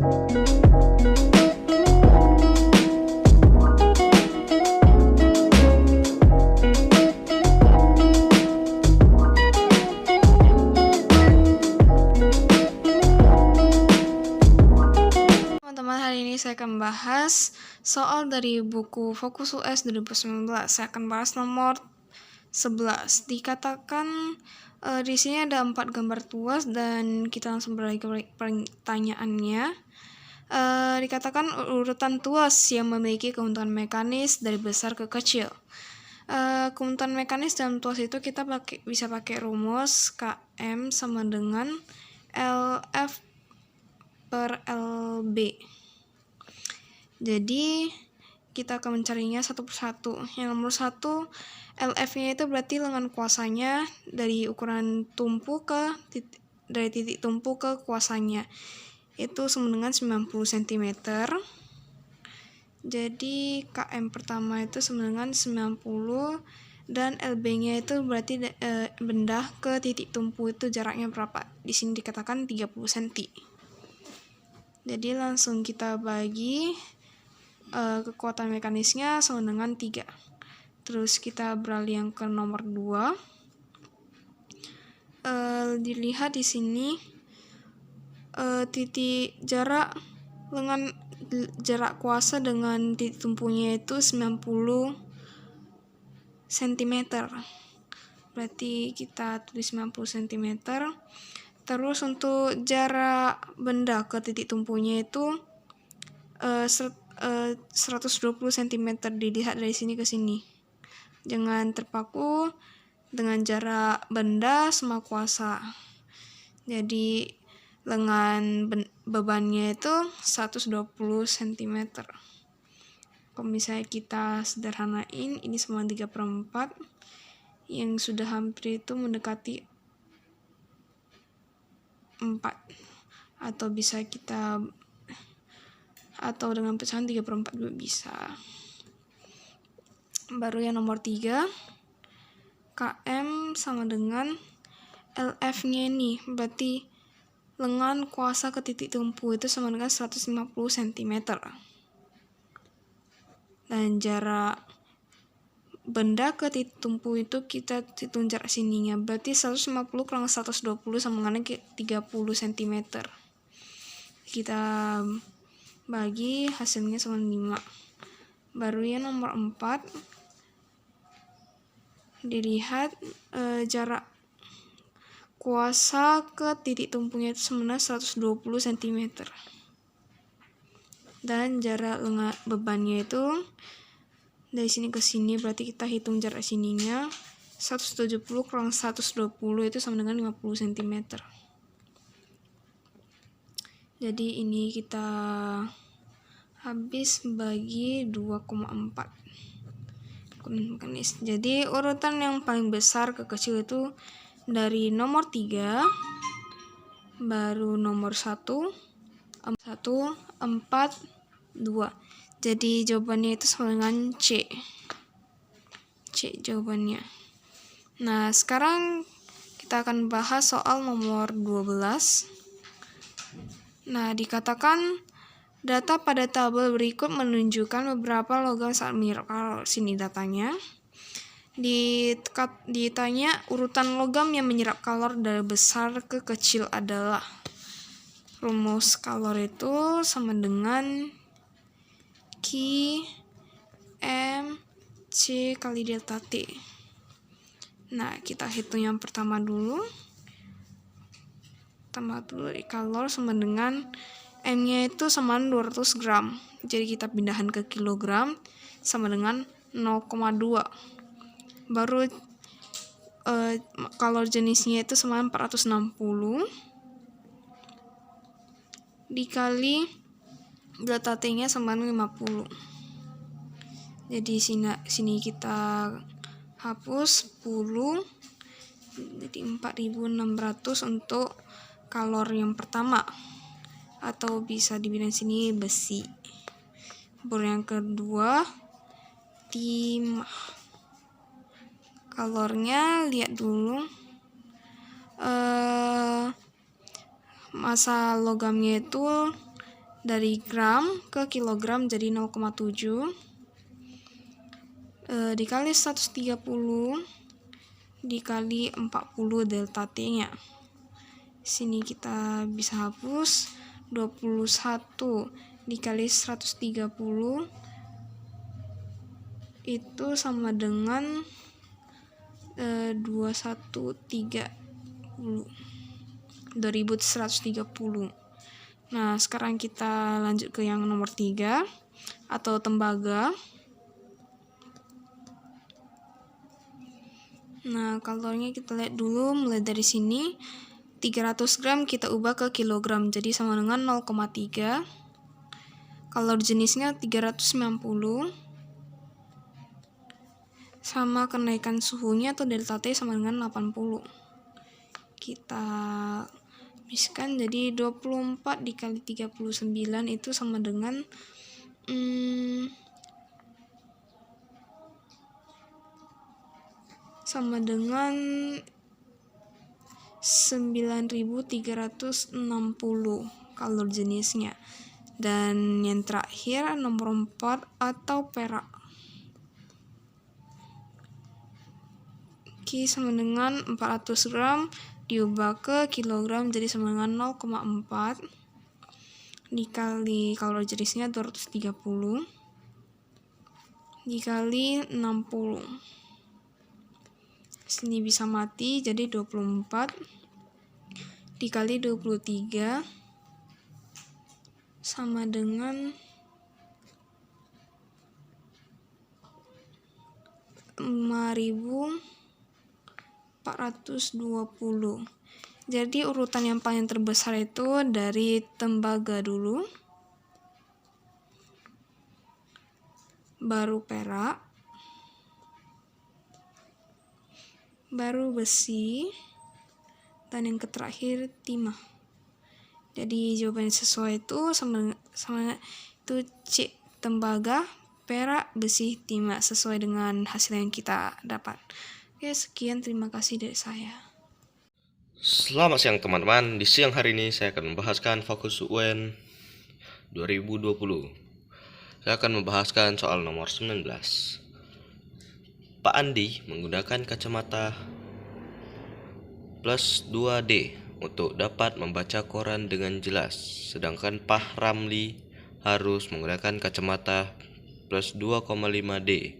Teman-teman, hari ini saya akan bahas soal dari buku Fokus US 2019. Saya akan bahas nomor 11. Dikatakan di sini ada 4 gambar tuas dan kita langsung beralih ke pertanyaannya. Dikatakan urutan tuas yang memiliki keuntungan mekanis dari besar ke kecil. Keuntungan mekanis dalam tuas itu kita bisa pakai rumus Km sama dengan LF per LB. Jadi kita akan mencarinya satu persatu. Yang nomor 1, LF-nya itu berarti lengan kuasanya dari ukuran tumpu dari titik tumpu ke kuasanya. Itu sama dengan 90 cm. Jadi KM pertama itu sama dengan 90 dan LB-nya itu berarti benda ke titik tumpu itu jaraknya berapa? Di sini dikatakan 30 cm. Jadi langsung kita bagi kekuatan mekanisnya sama dengan 3. Terus kita beralih yang ke nomor 2. Dilihat di sini titik jarak kuasa dengan titik tumpunya itu 90 cm. Berarti kita tulis 90 cm. Terus untuk jarak benda ke titik tumpunya itu 120 cm. Dilihat dari sini ke sini. Jangan terpaku dengan jarak benda sama kuasa. Jadi lengan bebannya itu 120 cm. Kalau misalnya kita sederhanain, ini sama 3/4 yang sudah hampir itu mendekati 4, atau bisa atau dengan pecahan 3/4 juga bisa. Baru yang nomor 3, KM sama dengan LF-nya ini, berarti lengan kuasa ke titik tumpu itu sama dengan 150 cm. Dan jarak benda ke titik tumpu itu kita hitung jarak sininya, berarti 150 kurang 120 sama dengan 30 cm. Kita bagi, hasilnya sama 5. Baru yang nomor 4, dilihat jarak kuasa ke titik tumpunya itu sama 120 cm. Dan jarak lengan bebannya itu dari sini ke sini, berarti kita hitung jarak sininya 170 kurang 120 itu sama dengan 50 cm. Jadi ini kita habis bagi 2,4. Jadi urutan yang paling besar ke kecil itu dari nomor 3, baru nomor 1, 4, 2. Jadi jawabannya itu sama dengan C. C jawabannya. Nah, sekarang kita akan bahas soal nomor 12. Nah, dikatakan data pada tabel berikut menunjukkan beberapa logam saat menyerap kalor. Sini datanya. Ditanya urutan logam yang menyerap kalor dari besar ke kecil adalah. Rumus kalor itu sama dengan Q M C kali delta T. Nah, kita hitung yang pertama dulu. Kalor sama dengan M-nya itu sama 200 gram. Jadi kita pindahkan ke kilogram sama dengan 0,2. Baru kalor jenisnya itu sama 460 dikali delta T-nya sama 50. Jadi sini kita hapus 10. Jadi 4.600 untuk kalor yang pertama, atau bisa dibilang sini besi. Baru yang kedua timah. Kalornya lihat dulu, massa logamnya itu dari gram ke kilogram jadi 0,7 dikali 130 dikali 40 delta T-nya. Sini kita bisa hapus 21 dikali 130 itu sama dengan 2130. Nah, sekarang kita lanjut ke yang nomor 3 atau tembaga. Nah, kalorinya kita lihat dulu mulai dari sini. 300 gram kita ubah ke kilogram, jadi sama dengan 0,3. Kalori jenisnya 390. Sama kenaikan suhunya atau delta T sama dengan 80. Kita miskan jadi 24 dikali 39 itu sama dengan 9.360 kalori jenisnya. Dan yang terakhir nomor 4 atau perak. Oke, sama dengan 400 gram diubah ke kilogram jadi sama dengan 0,4 dikali kalori jenisnya 230 dikali 60. Sini bisa mati jadi 24 dikali 23 sama dengan 5.420. Jadi urutan yang paling terbesar itu dari tembaga dulu, baru perak, baru besi, dan yang terakhir timah. Jadi jawaban yang sesuai itu sama itu C, tembaga, perak, besi, timah, sesuai dengan hasil yang kita dapat. Oke, sekian, terima kasih dari saya. Selamat siang teman-teman. Di siang hari ini saya akan membahaskan fokus UN 2020. Saya akan membahaskan soal nomor 19. Pak Andi menggunakan kacamata plus 2D untuk dapat membaca koran dengan jelas, sedangkan Pak Ramli harus menggunakan kacamata plus 2,5D.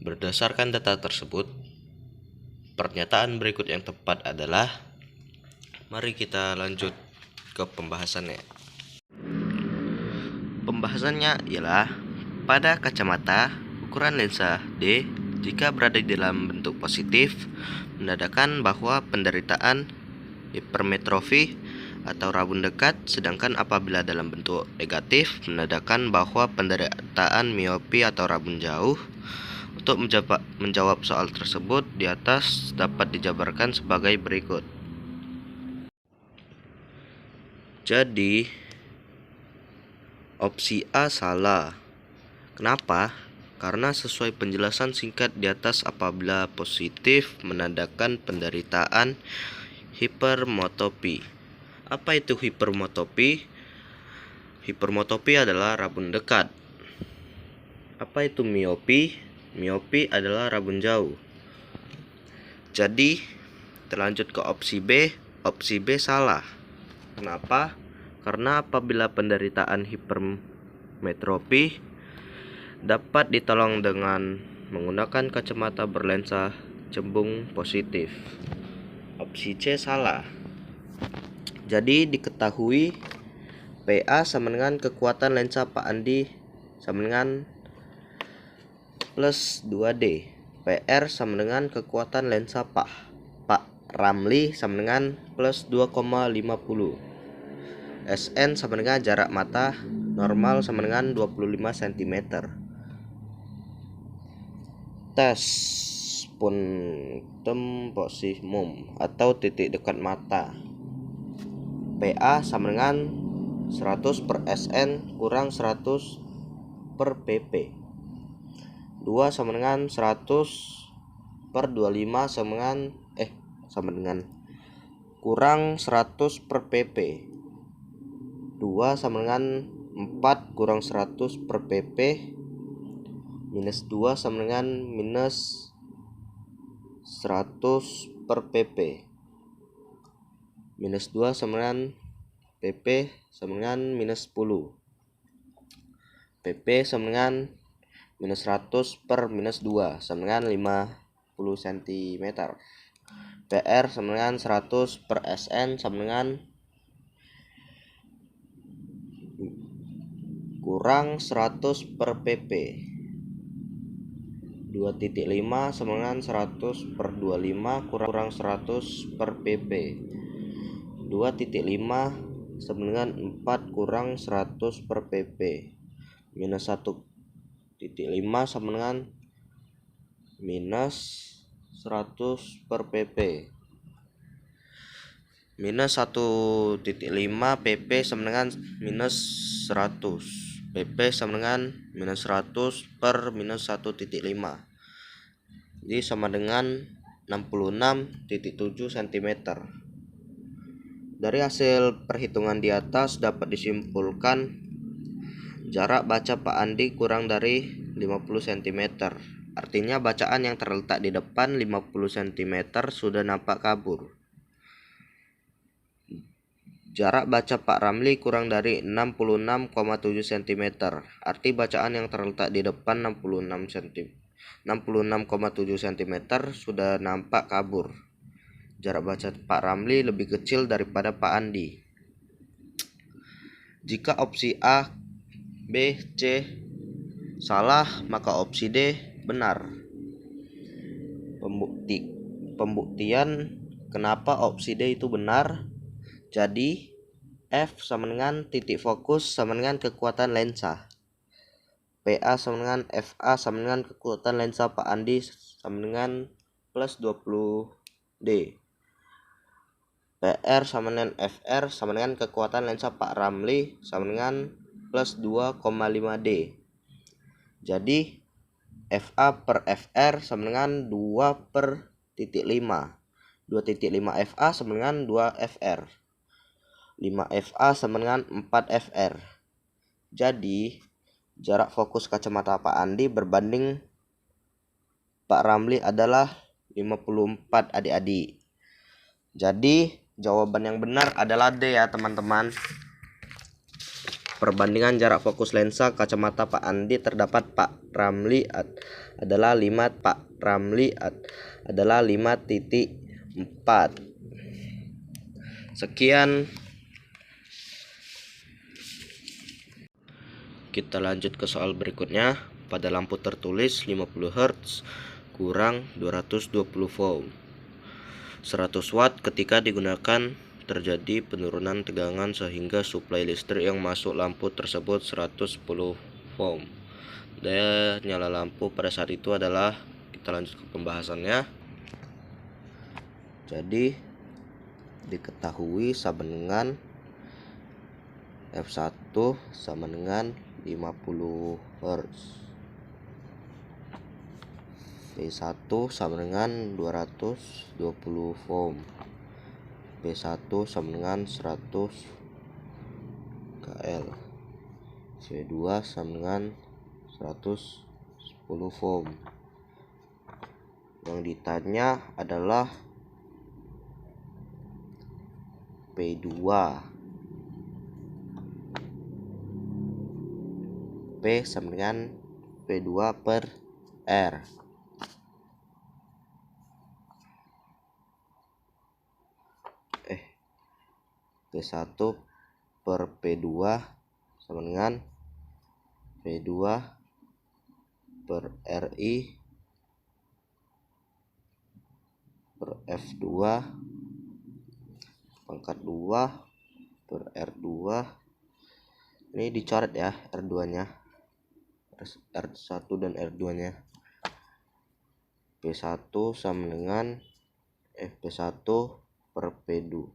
Berdasarkan data tersebut, pernyataan berikut yang tepat adalah. Mari kita lanjut ke pembahasannya. Pembahasannya ialah pada kacamata ukuran lensa D jika berada di dalam bentuk positif menandakan bahwa penderitaan hipermetrofi atau rabun dekat, sedangkan apabila dalam bentuk negatif menandakan bahwa penderitaan miopi atau rabun jauh. Untuk menjawab soal tersebut di atas dapat dijabarkan sebagai berikut. Jadi opsi A salah. Kenapa? Karena sesuai penjelasan singkat di atas, apabila positif menandakan penderitaan hipermetropi. Apa itu hipermetropi? Hipermetropi adalah rabun dekat. Apa itu miopi? Miopi adalah rabun jauh. Jadi terlanjut ke opsi B. Opsi B salah. Kenapa? Karena apabila penderitaan hipermetropi dapat ditolong dengan menggunakan kacamata berlensa cembung positif. Opsi C salah. Jadi diketahui PA sama dengan kekuatan lensa Pak Andi sama dengan plus 2D. PR sama dengan kekuatan lensa Pak Ramli sama dengan plus 2,50. SN sama dengan jarak mata normal sama dengan 25 cm. Tes punctum possimum atau titik dekat mata. PA sama dengan 100 per SN kurang 100 per PP. 2 sama dengan 100 per 25 sama dengan kurang 100 per PP. 2 sama dengan 4 kurang 100 per PP minus 2 sama dengan minus 100 per PP. Minus 2 sama dengan PP sama dengan minus 10. PP sama dengan minus 100 per minus 2 sama dengan 50 cm. PR sama dengan 100 per SN sama dengan kurang 100 per PP. 2.5 sama dengan 100 per 25 kurang 100 per PP. 2.5 sama dengan 4 kurang 100 per PP. Minus 1.5 sama dengan minus 100 per PP. Minus 1.5 PP sama dengan minus 100. PP sama dengan minus 100 per minus 1.5. Jadi sama dengan 66.7 cm. Dari hasil perhitungan di atas dapat disimpulkan jarak baca Pak Andi kurang dari 50 cm. Artinya bacaan yang terletak di depan 50 cm sudah nampak kabur. Jarak baca Pak Ramli kurang dari 66,7 cm. Arti bacaan yang terletak di depan 66,7 cm sudah nampak kabur. Jarak baca Pak Ramli lebih kecil daripada Pak Andi. Jika opsi A, B, C salah, maka opsi D benar. Pembuktian kenapa opsi D itu benar. Jadi F sama dengan titik fokus sama dengan kekuatan lensa. PA sama dengan FA sama dengan kekuatan lensa Pak Andi sama dengan plus 20D. PR sama dengan FR sama dengan kekuatan lensa Pak Ramli sama dengan plus 2,5D. Jadi FA per FR sama dengan 2 per titik 5. 2.5 FA sama dengan 2 FR. 5 FA sama dengan 4 FR. Jadi jarak fokus kacamata Pak Andi berbanding Pak Ramli adalah 54 adik-adik. Jadi jawaban yang benar adalah D ya teman-teman. Perbandingan jarak fokus lensa kacamata Pak Andi terdapat Pak Ramli adalah 5 Pak Ramli adalah 5.4. Sekian. Kita lanjut ke soal berikutnya. Pada lampu tertulis 50 Hz kurang 220 volt 100 watt ketika digunakan terjadi penurunan tegangan sehingga suplai listrik yang masuk lampu tersebut 110 volt. Daya nyala lampu pada saat itu adalah, kita lanjut ke pembahasannya. Jadi diketahui sama dengan F1 sama dengan 50 Hz. P1 sama dengan 220 volt. P1 sama dengan 100 KL. C2 sama dengan 110 volt. Yang ditanya adalah P2. P sama dengan P2 per R. P1 per P2 sama dengan P2 per RI per F2 pangkat 2 per R2. Ini dicoret ya R2 nya, R1 dan R2 nya. P1 sama dengan P1 per P2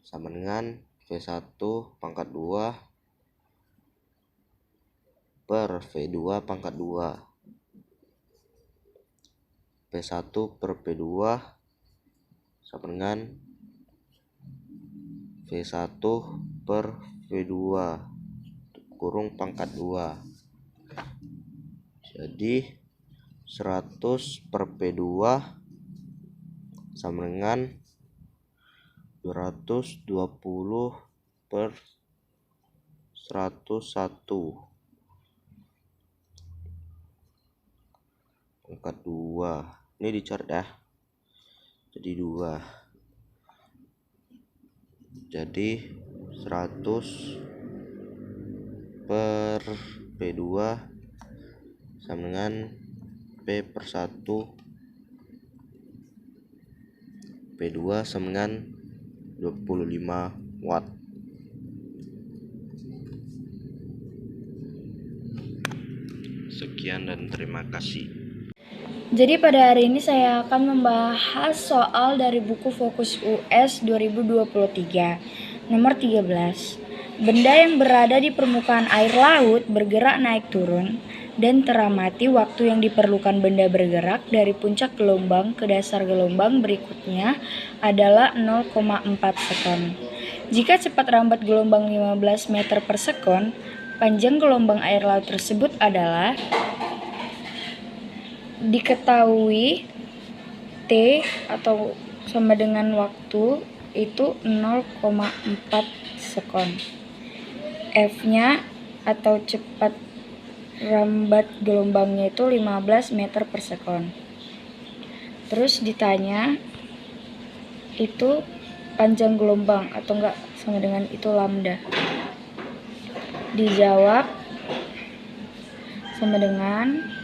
sama dengan V1 pangkat 2 per V2 pangkat 2. P1 per P2 sama dengan V1 per V2 kurung pangkat 2. Jadi 100 per P2 sama dengan 220 per 101 pangkat 2. Ini dicoret ya. Jadi 2. Jadi 100 per P2 sama dengan P per 1 P2 sama dengan 25 watt. Sekian dan terima kasih. Jadi pada hari ini saya akan membahas soal dari buku Fokus US 2023 nomor 13. Benda yang berada di permukaan air laut bergerak naik turun dan teramati waktu yang diperlukan benda bergerak dari puncak gelombang ke dasar gelombang berikutnya adalah 0,4 sekon. Jika cepat rambat gelombang 15 meter per sekon, panjang gelombang air laut tersebut adalah diketahui T atau sama dengan waktu itu 0,4 sekon. F-nya atau cepat rambat gelombangnya itu 15 meter per sekon. Terus ditanya itu panjang gelombang atau enggak sama dengan itu lambda. Dijawab sama dengan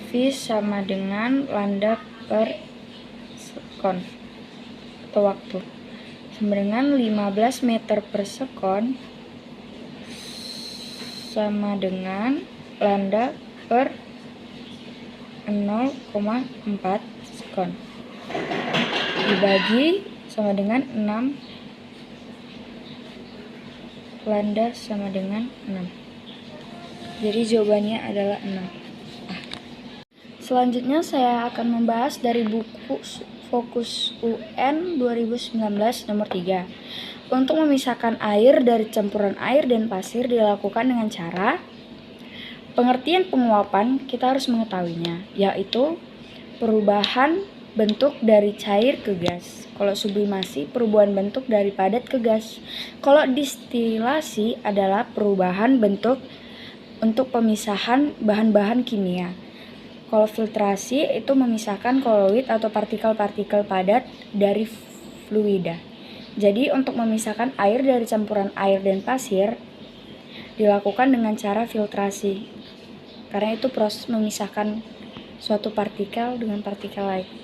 V sama dengan lambda per sekon atau waktu sama dengan 15 meter per sekon sama dengan lambda per 0,4 sekon dibagi sama dengan 6, lambda sama dengan 6. Jadi jawabannya adalah 6. Selanjutnya saya akan membahas dari buku Fokus UN 2019 nomor 3. Untuk memisahkan air dari campuran air dan pasir dilakukan dengan cara pengertian penguapan kita harus mengetahuinya, yaitu perubahan bentuk dari cair ke gas. Kalau sublimasi, perubahan bentuk dari padat ke gas. Kalau distilasi adalah perubahan bentuk untuk pemisahan bahan-bahan kimia. Kalau filtrasi itu memisahkan koloid atau partikel-partikel padat dari fluida. Jadi untuk memisahkan air dari campuran air dan pasir dilakukan dengan cara filtrasi. Karena itu proses memisahkan suatu partikel dengan partikel lain.